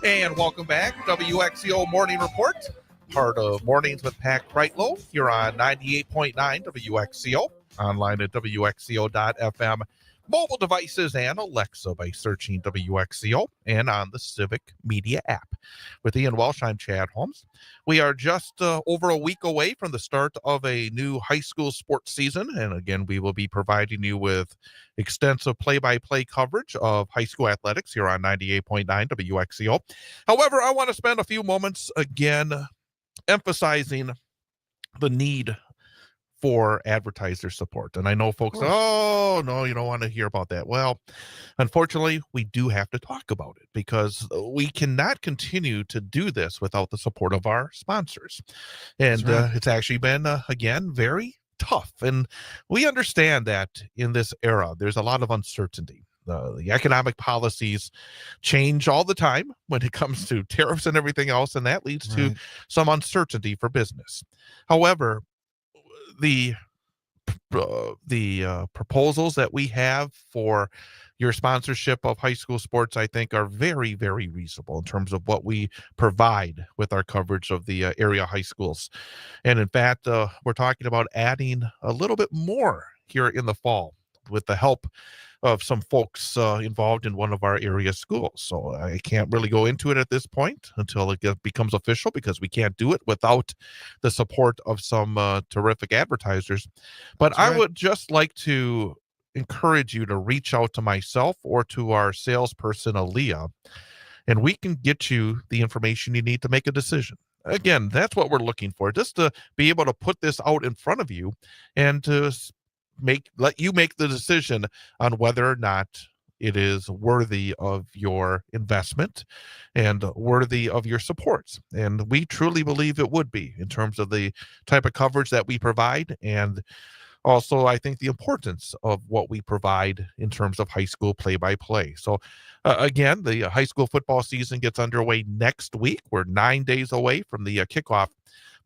And welcome back, WXCO Morning Report, part of Mornings with Pat Kreitlow here on 98.9 WXCO, online at WXCO.FM, mobile devices and Alexa by searching WXCO, and on the Civic Media app. With Ian Welsh, I'm Chad Holmes. We are just over a week away from the start of a new high school sports season, and again, we will be providing you with extensive play-by-play coverage of high school athletics here on 98.9 WXCO. However, I want to spend a few moments again emphasizing the need for advertiser support. And I know folks, oh, no, you don't want to hear about that. Well, unfortunately, we do have to talk about it because we cannot continue to do this without the support of our sponsors. And it's actually been, again, very tough. And we understand that in this era, there's a lot of uncertainty. The economic policies change all the time when it comes to tariffs and everything else, and that leads to some uncertainty for business. However, the proposals that we have for your sponsorship of high school sports, I think, are very, very reasonable in terms of what we provide with our coverage of the area high schools. And in fact, we're talking about adding a little bit more here in the fall with the help of some folks involved in one of our area schools. So I can't really go into it at this point until it becomes official, because we can't do it without the support of some terrific advertisers. But I would just like to encourage you to reach out to myself or to our salesperson, Aaliyah, and we can get you the information you need to make a decision. Again, that's what we're looking for, just to be able to put this out in front of you and to let you make the decision on whether or not it is worthy of your investment and worthy of your supports. And we truly believe it would be, in terms of the type of coverage that we provide, and also I think the importance of what we provide in terms of high school play-by-play. So again, the high school football season gets underway next week. We're 9 days away from the kickoff,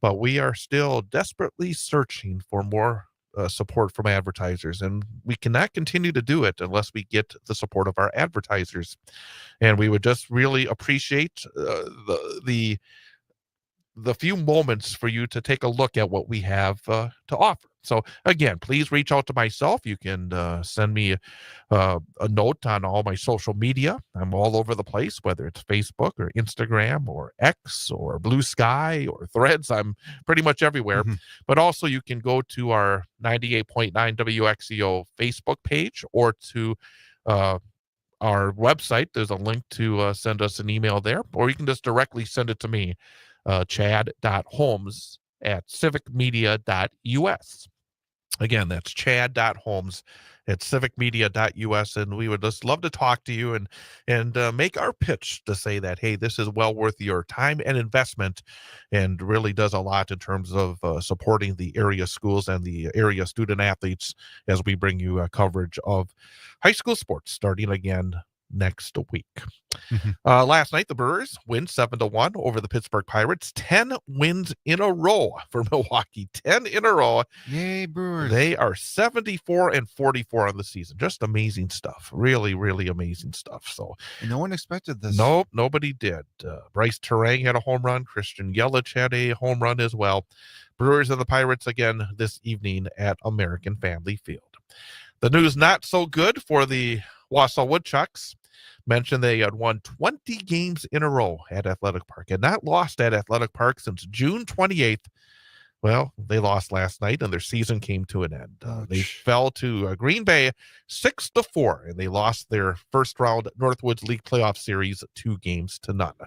but we are still desperately searching for more support from advertisers, and we cannot continue to do it unless we get the support of our advertisers. And we would just really appreciate the few moments for you to take a look at what we have to offer. So again, please reach out to myself. You can send me a note on all my social media. I'm all over the place, whether it's Facebook or Instagram or X or Blue Sky or Threads. I'm pretty much everywhere. But also you can go to our 98.9 WXCO Facebook page or to our website. There's a link to send us an email there, or you can just directly send it to me, chad.holmes@civicmedia.us. Again, that's chad.holmes@civicmedia.us, and we would just love to talk to you and make our pitch to say that, hey, this is well worth your time and investment, and really does a lot in terms of supporting the area schools and the area student athletes as we bring you coverage of high school sports starting again next week. Last night, the Brewers win 7-1 over the Pittsburgh Pirates. 10 wins in a row for Milwaukee. 10 in a row. Yay, Brewers. They are 74-44 on the season. Just amazing stuff. Really, really amazing stuff. So no one expected this. Nope, nobody did. Bryce Terang had a home run. Christian Yelich had a home run as well. Brewers and the Pirates again this evening at American Family Field. The news not so good for the Wausau Woodchucks. Mentioned they had won 20 games in a row at Athletic Park, and not lost at Athletic Park since June 28th. Well, they lost last night, and their season came to an end. They fell to Green Bay 6-4, and they lost their first round Northwoods League playoff series 2-0.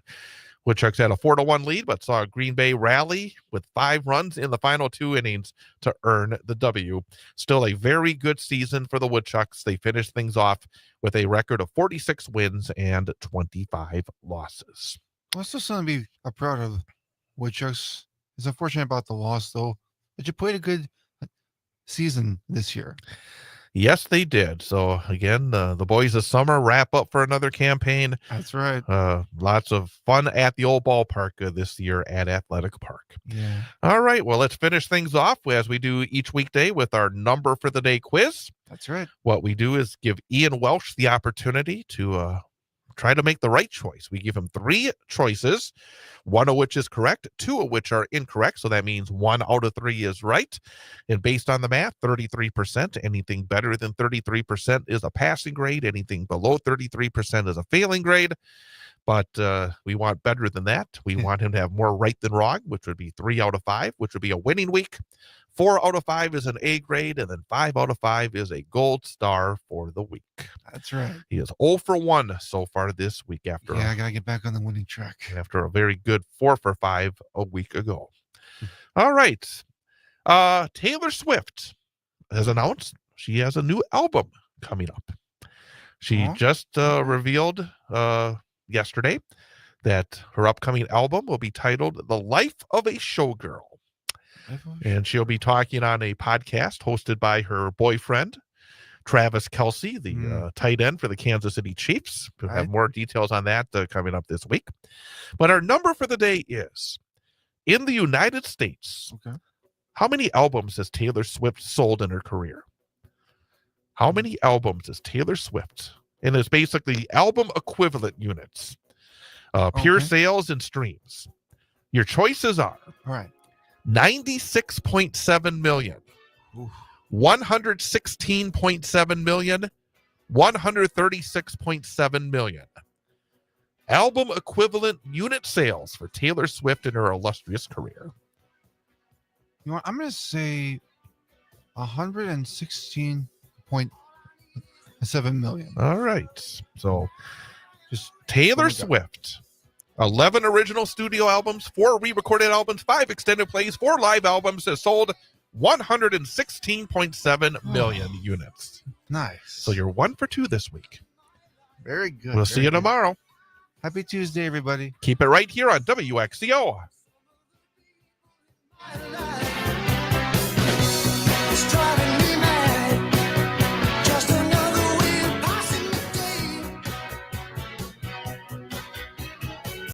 Woodchucks had a 4-1 lead, but saw Green Bay rally with 5 runs in the final 2 innings to earn the W. Still a very good season for the Woodchucks. They finished things off with a record of 46 wins and 25 losses. Well, still something to be proud of. Woodchucks. It's unfortunate about the loss, though, but you played a good season this year. Yes, they did. So, again, the boys of summer wrap up for another campaign. That's right. Lots of fun at the old ballpark this year at Athletic Park. Yeah. All right. Well, let's finish things off as we do each weekday with our number for the day quiz. That's right. What we do is give Ian Welsh the opportunity to try to make the right choice. We give him 3 choices, 1 of which is correct, 2 of which are incorrect. So that means 1 out of 3 is right. And based on the math, 33%, anything better than 33% is a passing grade. Anything below 33% is a failing grade. But we want better than that. We want him to have more right than wrong, which would be 3 out of 5, which would be a winning week. 4 out of 5 is an A grade, and then 5 out of 5 is a gold star for the week. That's right. He is 0 for 1 so far this week after I got to get back on the winning track. After a very good 4 for 5 a week ago. All right. Taylor Swift has announced she has a new album coming up. She just revealed yesterday that her upcoming album will be titled The Life of a Showgirl. And she'll be talking on a podcast hosted by her boyfriend, Travis Kelce, the tight end for the Kansas City Chiefs. We'll have more details on that coming up this week. But our number for the day is, in the United States, how many albums has Taylor Swift sold in her career? How many albums is Taylor Swift? And it's basically album equivalent units, pure sales and streams. Your choices are 96.7 million, 116.7 million, 136.7 million. Album equivalent unit sales for Taylor Swift in her illustrious career. You know what? I'm going to say 116.7 million. All right. So just Taylor Swift. 11 original studio albums, 4 re-recorded albums, 5 extended plays, 4 live albums, has sold 116.7 million units. Nice. So you're 1 for 2 this week. Very good. We'll see you tomorrow. Happy Tuesday, everybody. Keep it right here on WXCO.